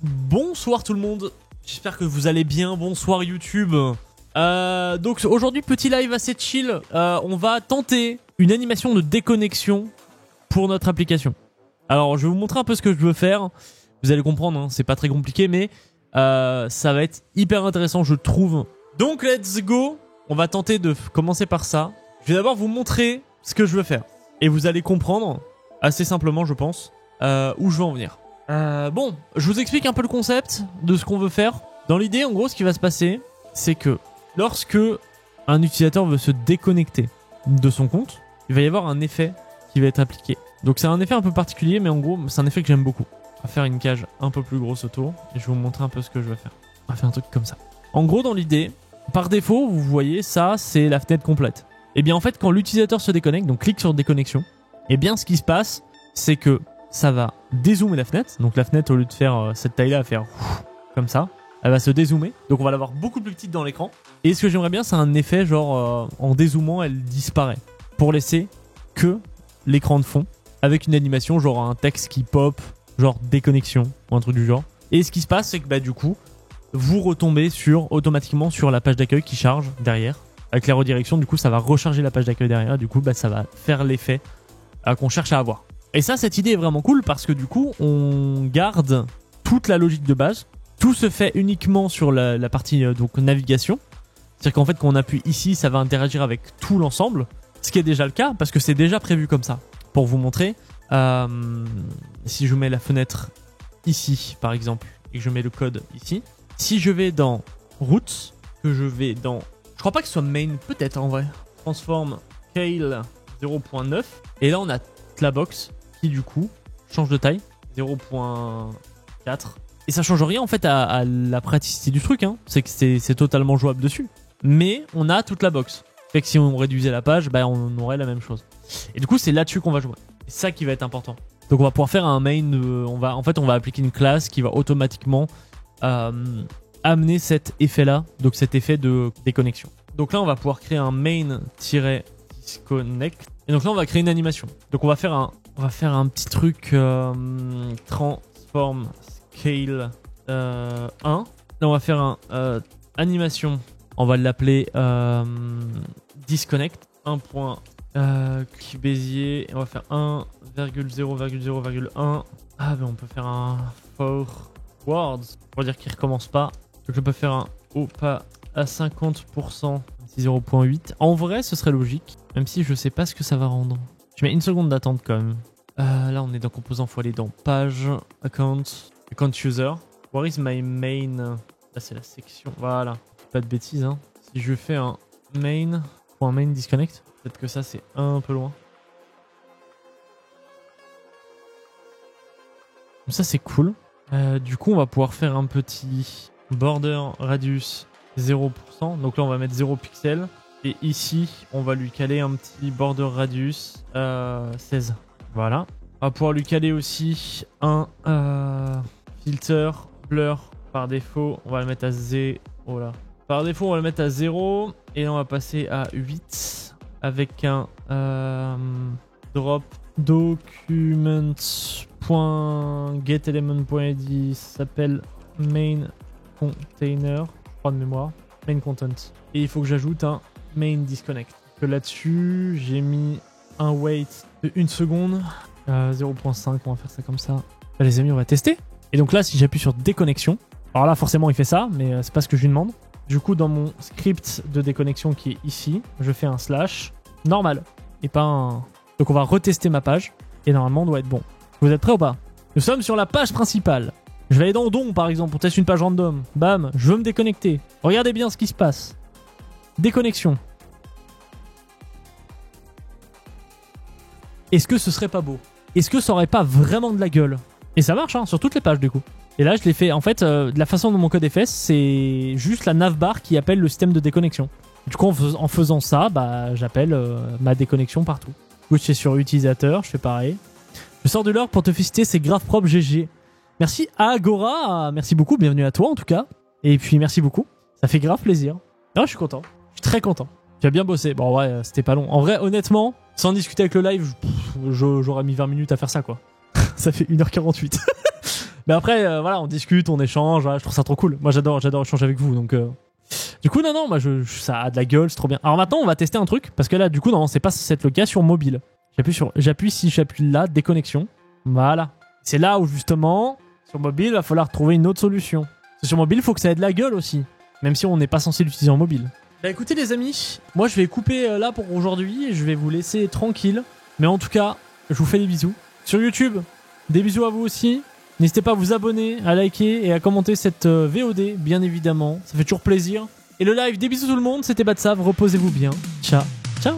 Bonsoir tout le monde, j'espère que vous allez bien, bonsoir YouTube. Donc aujourd'hui petit live assez chill, on va tenter une animation de déconnexion pour notre application. Alors je vais vous montrer un peu ce que je veux faire, vous allez comprendre, hein, c'est pas très compliqué mais ça va être hyper intéressant je trouve. Donc let's go, on va tenter de commencer par ça. Je vais d'abord vous montrer ce que je veux faire et vous allez comprendre assez simplement je pense où je veux en venir. Bon, je vous explique un peu le concept de ce qu'on veut faire. Dans l'idée, en gros, ce qui va se passer, c'est que lorsque un utilisateur veut se déconnecter de son compte, il va y avoir un effet qui va être appliqué. Donc c'est un effet un peu particulier, mais en gros, c'est un effet que j'aime beaucoup. On va faire une cage un peu plus grosse autour, et je vais vous montrer un peu ce que je vais faire. On va faire un truc comme ça. En gros, dans l'idée, par défaut, vous voyez, ça, c'est la fenêtre complète. Et bien en fait, quand l'utilisateur se déconnecte, donc clique sur déconnexion, et bien ce qui se passe, c'est que ça va dézoomer la fenêtre. Donc la fenêtre, au lieu de faire cette taille-là, va faire comme ça. Elle va se dézoomer. Donc on va l'avoir beaucoup plus petite dans l'écran. Et ce que j'aimerais bien, c'est un effet genre en dézoomant, elle disparaît. Pour laisser que l'écran de fond. Avec une animation, genre un texte qui pop, genre déconnexion ou un truc du genre. Et ce qui se passe, c'est que bah, du coup, vous retombez automatiquement sur la page d'accueil qui charge derrière. Avec la redirection, du coup, ça va recharger la page d'accueil derrière. Du coup, bah, ça va faire l'effet qu'on cherche à avoir. Et ça, cette idée est vraiment cool parce que du coup, on garde toute la logique de base. Tout se fait uniquement sur la partie donc navigation. C'est-à-dire qu'en fait, quand on appuie ici, ça va interagir avec tout l'ensemble. Ce qui est déjà le cas parce que c'est déjà prévu comme ça. Pour vous montrer, si je mets la fenêtre ici, par exemple, et que je mets le code ici, si je vais dans Routes, que je vais dans... Je crois pas que ce soit Main, peut-être en vrai. Transform Scale 0.9. Et là, on a la box qui du coup change de taille 0.4 et ça change rien en fait à la praticité du truc hein. C'est que c'est totalement jouable dessus mais on a toute la box fait que si on réduisait la page bah, on aurait la même chose et du coup c'est là-dessus qu'on va jouer c'est ça qui va être important donc on va pouvoir faire un main on va appliquer une classe qui va automatiquement amener cet effet là donc cet effet de déconnexion donc là on va pouvoir créer un main-disconnect. Et donc là, on va créer une animation. Donc on va faire un petit truc transform scale 1. Là, on va faire un animation. On va l'appeler disconnect 1. Bézier. Et on va faire 1,0,0,1. Ah, mais on peut faire un forward pour dire qu'il recommence pas. Donc je peux faire un pas à 50%. 0.8. En vrai, ce serait logique, même si je sais pas ce que ça va rendre. Je mets une seconde d'attente quand même. Là, on est dans composant, faut aller dans page, account user. Where is my main? Là, c'est la section. Voilà. Pas de bêtises, hein. Si je fais un main pour un main disconnect, peut-être que ça, c'est un peu loin. Donc ça, c'est cool. Du coup, on va pouvoir faire un petit border radius 0%, donc là on va mettre 0 pixels et ici on va lui caler un petit border radius 16. Voilà, on va pouvoir lui caler aussi un filter blur par défaut, on va le mettre à 0. Voilà. Par défaut on va le mettre à 0 et là on va passer à 8 avec un drop document.getElement.id s'appelle main container de mémoire, main content. Et il faut que j'ajoute un main disconnect. Que là-dessus, j'ai mis un wait de 1 seconde. 0.5, on va faire ça comme ça. Là, les amis, on va tester. Et donc là, si j'appuie sur déconnexion, alors là, forcément, il fait ça, mais c'est pas ce que je lui demande. Du coup, dans mon script de déconnexion qui est ici, je fais un slash normal et pas un... Donc on va retester ma page et normalement, on doit être bon. Vous êtes prêts ou pas? Nous sommes sur la page principale. Je vais aller dans Don par exemple, on teste une page random. Bam, je veux me déconnecter. Regardez bien ce qui se passe. Déconnexion. Est-ce que ce serait pas beau? Est-ce que ça aurait pas vraiment de la gueule? Et ça marche hein, sur toutes les pages du coup. Et là je l'ai fait, en fait, de la façon dont mon code est fait, c'est juste la navbar qui appelle le système de déconnexion. Du coup en faisant ça, bah, j'appelle ma déconnexion partout. Du coup je suis sur utilisateur, je fais pareil. Je sors de l'heure pour te féliciter, c'est grave propre GG. Merci à Agora, merci beaucoup, bienvenue à toi en tout cas. Et puis merci beaucoup, ça fait grave plaisir. Non, je suis content, je suis très content. Tu as bien bossé, bon ouais, c'était pas long. En vrai, honnêtement, sans discuter avec le live, j'aurais mis 20 minutes à faire ça quoi. Ça fait 1h48. Mais après, voilà, on discute, on échange. Voilà, je trouve ça trop cool. Moi, j'adore échanger avec vous. Donc, du coup, non, moi, ça a de la gueule, c'est trop bien. Alors maintenant, on va tester un truc parce que là, du coup, non, c'est pas cette le cas sur mobile. J'appuie là, déconnexion. Voilà. C'est là où justement, sur mobile, il va falloir trouver une autre solution. Parce que sur mobile, il faut que ça ait de la gueule aussi, même si on n'est pas censé l'utiliser en mobile. Bah écoutez les amis, moi je vais couper là pour aujourd'hui et je vais vous laisser tranquille. Mais en tout cas, je vous fais des bisous. Sur YouTube, des bisous à vous aussi. N'hésitez pas à vous abonner, à liker et à commenter cette VOD, bien évidemment. Ça fait toujours plaisir. Et le live, des bisous tout le monde, c'était Batsav, reposez-vous bien. Ciao, ciao.